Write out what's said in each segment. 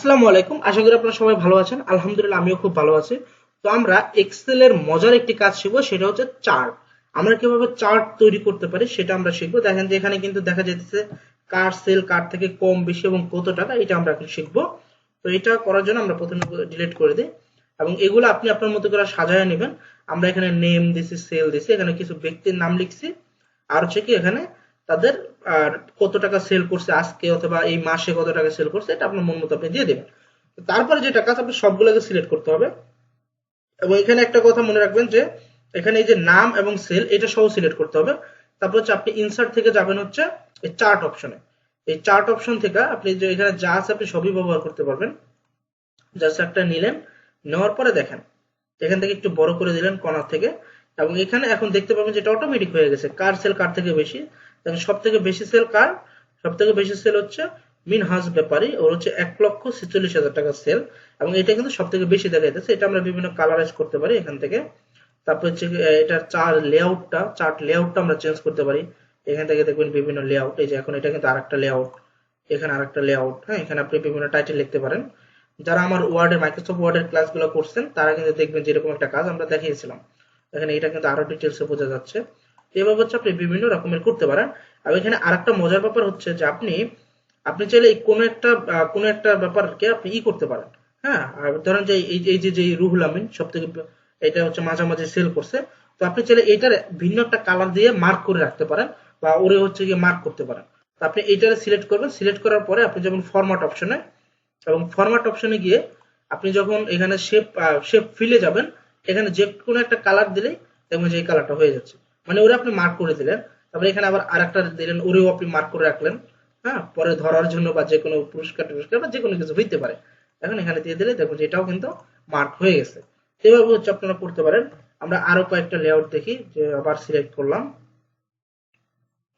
আসসালামু আলাইকুম। আশা করি আপনারা সবাই ভালো আছেন। আলহামদুলিল্লাহ আমিও খুব ভালো আছি। তো আমরা এক্সেলের মজার একটি কাজ শিখবো, সেটা হচ্ছে চার্ট। আমরা কিভাবে চার্ট তৈরি করতে পারি সেটা আমরা শিখবো। দেখেন যে এখানে কিন্তু দেখা যাচ্ছে কার সেল কার থেকে কম বেশি এবং কত টাকা, এটা আমরা এখন শিখবো। তো এটা করার জন্য আমরা প্রথমে ডিলিট করে দিই এবং এগুলো আপনি আপনার মতো করে সাজায় নেবেন। আমরা এখানে নেম দিছি, সেল দিছি, এখানে কিছু ব্যক্তির নাম লিখছি, আর হচ্ছে কি এখানে তাদের কত টাকা সেল করছে আজকে অথবা এই মাসে কত টাকা সেল করছে, এটা আপনার মন মতো আপনি দিয়ে দিবেন। তারপরে যেটা কাজ, আপনি সবগুলোকে সিলেক্ট করতে হবে এবং এখানে একটা কথা মনে রাখবেন যে এখানে এই যে নাম এবং সেল এটা সহ সিলেক্ট করতে হবে। তারপর হচ্ছে আপনি ইনসার্ট থেকে যাবেন হচ্ছে এই চার্ট অপশনে। এই চার্ট অপশন থেকে আপনি যে এখানে যা আছে আপনি সবই ব্যবহার করতে পারবেন। জাস্ট একটা নিলেন, নেওয়ার পরে দেখেন এখান থেকে একটু বড় করে দিলেন কর্নার থেকে, এবং এখানে এখন দেখতে পাবেন যেটা অটোমেটিক হয়ে গেছে কার সেল কার থেকে বেশি। দেখেন সব থেকে বেশি সেল কার, সব থেকে বেশি সেল হচ্ছে মিনহাজ ব্যাপারী, ওর হচ্ছে 1,46,000 টাকা সেল, এবং এটা কিন্তু সব থেকে বেশি দেখা যাচ্ছে। এটা আমরা বিভিন্ন কালারাইজ করতে পারি এখান থেকে। তারপর হচ্ছে এটার চার্ট লেআউটটা আমরা চেঞ্জ করতে পারি। এখান থেকে দেখবেন বিভিন্ন লেআউট, এই যে এখন এটা কিন্তু আরেকটা লেআউট, এখানে আরেকটা লেআউট। হ্যাঁ, এখানে আপনি বিভিন্ন টাইটেল লিখতে পারেন। যারা আমার মাইক্রোসফট ওয়ার্ডের ক্লাসগুলো করছেন তারা কিন্তু দেখবেন যে এরকম একটা কাজ আমরা দেখিয়েছিলাম। এখানে এটা কিন্তু আরো ডিটেলসে বোঝা যাচ্ছে। এভাবে হচ্ছে আপনি বিভিন্ন রকমের করতে পারেন। আর এখানে আরেকটা মজার ব্যাপার হচ্ছে যে আপনি আপনি চাইলে কোনো একটা ব্যাপারকে আপনি করতে পারেন। হ্যাঁ, আর ধরেন যে এই যে রুহুল আমিন সব থেকে এটা হচ্ছে মাঝামাঝি সেল করছে, তো আপনি চাইলে এটার ভিন্ন একটা কালার দিয়ে মার্ক করে রাখতে পারেন বা ওরে হচ্ছে গিয়ে মার্ক করতে পারেন। তো আপনি এইটারে সিলেক্ট করবেন, সিলেক্ট করার পরে আপনি যেমন ফরম্যাট অপশনে, এবং ফরম্যাট অপশনে গিয়ে আপনি যখন এখানে শেপ ফিলে যাবেন, এখানে যে কোনো একটা কালার দিলেই দেখবেন যে এই কালারটা হয়ে যাচ্ছে, মানে ওরে আপনি মার্ক করে দিলেন। তারপরে এখানে আবার আরেকটা দিলেন, ওরেও আপনি মার্ক করে রাখলেন। হ্যাঁ, পরে ধরার জন্য বা যে কোনো পুরস্কার টুরস্কার বা যে কোনো কিছু হইতে পারে। এখন এখানে দিয়ে দিলে দেখুন যে এটাও কিন্তু মার্ক হয়ে গেছে। এভাবে হচ্ছে আপনারা করতে পারেন। আমরা আরো কয়েকটা লেআউট দেখি, যে আবার সিলেক্ট করলাম।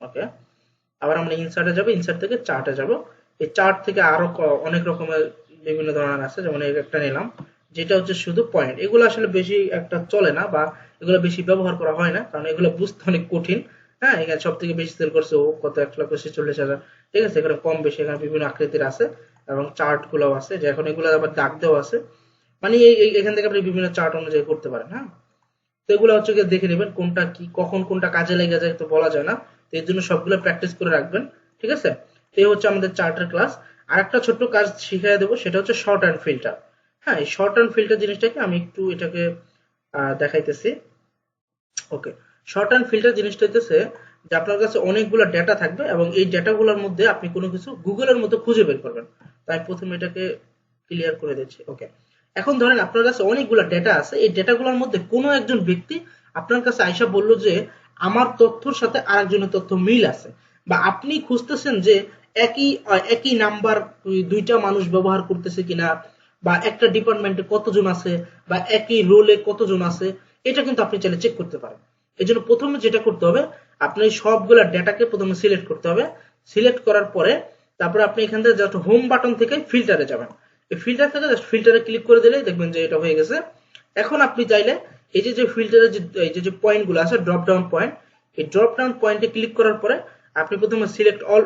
ওকে, আবার আমরা ইনসার্টে যাব, ইনসার্ট থেকে চার্টে যাব। এই চার্ট থেকে আরো অনেক রকমের বিভিন্ন ধরনের আছে, যেমন একটা নিলাম যেটা হচ্ছে শুধু পয়েন্ট। এগুলো আসলে বেশি একটা চলে না বা এগুলো বেশি ব্যবহার করা হয় না, কারণ এগুলো বুঝতে অনেক কঠিন। হ্যাঁ, এখানে সব থেকে বেশি সেল করছে ও কত, 1,46,000। ঠিক আছে, এখানে কম বেশি এখানে বিভিন্ন আকৃতির আছে এবং চার্ট গুলো আছে, যে এখন এগুলো আবার দাগ দেওয়া আছে। মানে এখান থেকে আপনি বিভিন্ন চার্ট অনুযায়ী করতে পারেন। হ্যাঁ, তো এগুলো হচ্ছে দেখে নেবেন কোনটা কি কখন কোনটা কাজে লেগে যায় তো বলা যায় না, তো এর জন্য সবগুলো প্র্যাকটিস করে রাখবেন। ঠিক আছে, তো এই হচ্ছে আমাদের চার্টের ক্লাস। আর একটা ছোট্ট কাজ শিখিয়ে দেবো, সেটা হচ্ছে শর্ট অ্যান্ড ফিল্টার। হ্যাঁ, এই শর্ট অ্যান্ড ফিল্টার জিনিসটাকে আমি একটু এটাকে দেখাইতেছি। ওকে, শর্ট অ্যান্ড ফিল্টার জিনিসটা হচ্ছে যে আপনার কাছে অনেকগুলো ডেটা থাকবে এবং এই ডেটাগুলোর মধ্যে আপনি কোনো কিছু গুগলের মধ্যে খুঁজে বের করবেন। তাই প্রথমে এটাকে ক্লিয়ার করে দিচ্ছি। ওকে, এখন ধরেন আপনার কাছে অনেকগুলো ডেটা আছে, এই ডেটাগুলোর মধ্যে কোনো একজন ব্যক্তি আপনার কাছে আইসা বললো যে আমার তথ্যর সাথে আরেকজনের তথ্য মিল আছে, বা আপনি খুঁজতেছেন যে একই একই নাম্বার দুইটা মানুষ ব্যবহার করতেছে কিনা, বা একটা ডিপার্টমেন্টে কতজন আছে, বা একই রোলে কতজন আছে, এটা কিন্তু আপনি চাইলে চেক করতে পারেন। এই জন্য প্রথমে যেটা করতে হবে, আপনি সবগুলা ডেটাকে প্রথমে সিলেক্ট করতে হবে। সিলেক্ট করার পরে তারপরে আপনি এখান থেকে জাস্ট হোম বাটন থেকে ফিল্টারে যাবেন। এই ফিল্টার থেকে জাস্ট ফিল্টারে ক্লিক করে দিলে দেখবেন যে এটা হয়ে গেছে। এখন আপনি চাইলে এই যে ফিল্টারের যে পয়েন্টগুলো আছে, ড্রপ ডাউন পয়েন্ট, এই ড্রপ ডাউন পয়েন্টে ক্লিক করার পরে আপনি প্রথমে সিলেক্ট অল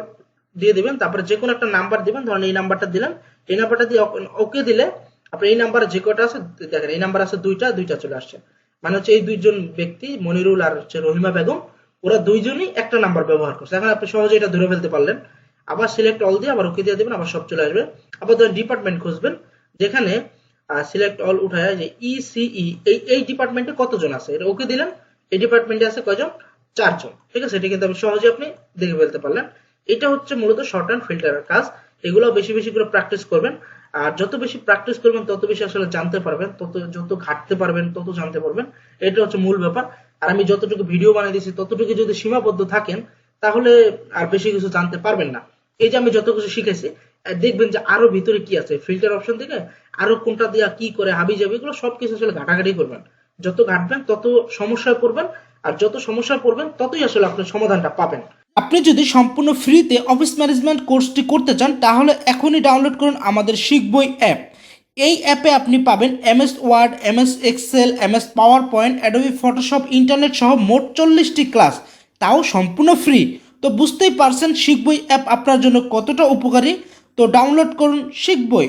দিয়ে দিবেন, তারপরে যে কোনো একটা নাম্বার দিবেন, ধরেন এই নাম্বারটা দিলেন। এই নাম্বারটা দিয়ে ওকে দিলে আপনি এই নাম্বারে যে কটা আছে দেখেন, এই নাম্বার আছে দুইটা চলে আসছে। মানে হচ্ছে এই দুইজন ব্যক্তি মনিরুল আর হচ্ছে রহিমা বেগম, ওরা দুইজনই একটা নাম্বার ব্যবহার করছে। এখন আপনি সহজে এটা ধরে ফেলতে পারলেন। আবার সিলেক্ট অল দিয়ে আবার ওকে দিয়ে দিবেন, আবার সব চলে আসবে। আবার ধরেন ডিপার্টমেন্ট খুঁজবেন, যেখানে সিলেক্ট অল উঠায় যে ইসিই এই ডিপার্টমেন্টে কতজন আছে, এটা ওকে দিলেন। এই ডিপার্টমেন্টে আছে কয়জন, 4 জন। ঠিক আছে, এটা কিন্তু আপনি সহজে আপনি দেখে ফেলতে পারলেন। এটা হচ্ছে মূলত শর্ট অ্যান্ড ফিল্টারের কাজ। এগুলো বেশি বেশি করে প্র্যাকটিস করবেন, আর যত বেশি প্র্যাকটিস করবেন তত বেশি আসলে জানতে পারবেন, যত ঘাটতে পারবেন তত জানতে পারবেন। এটা হচ্ছে মূল ব্যাপার। আর আমি যতটুকু ভিডিও বানিয়ে দিয়েছি ততটুকু যদি সীমাবদ্ধ থাকেন তাহলে আর বেশি কিছু জানতে পারবেন না। এই যে আমি যত কিছু শিখেছি, দেখবেন যে আরো ভিতরে কি আছে, ফিল্টার অপশন থেকে আরো কোনটা দিয়া কি করে হাবি যাবে, এগুলো সবকিছু আসলে ঘাটাঘাটি করবেন। যত ঘাটবেন তত সমস্যায় পড়বেন, আর যত সমস্যায় পড়বেন ততই আসলে আপনি সমাধানটা পাবেন। আপনি যদি সম্পূর্ণ ফ্রিতে অফিস ম্যানেজমেন্ট কোর্সটি করতে চান তাহলে এখনই ডাউনলোড করুন আমাদের শিখবই অ্যাপ। এই অ্যাপে আপনি পাবেন MS Word, MS Excel, MS PowerPoint, Adobe Photoshop, internet সহ মোট 40টি ক্লাস, তাও সম্পূর্ণ ফ্রি। তো বুঝতেই পারছেন শিখবই অ্যাপ আপনার জন্য কতটা উপকারী। তো ডাউনলোড করুন শিখবই।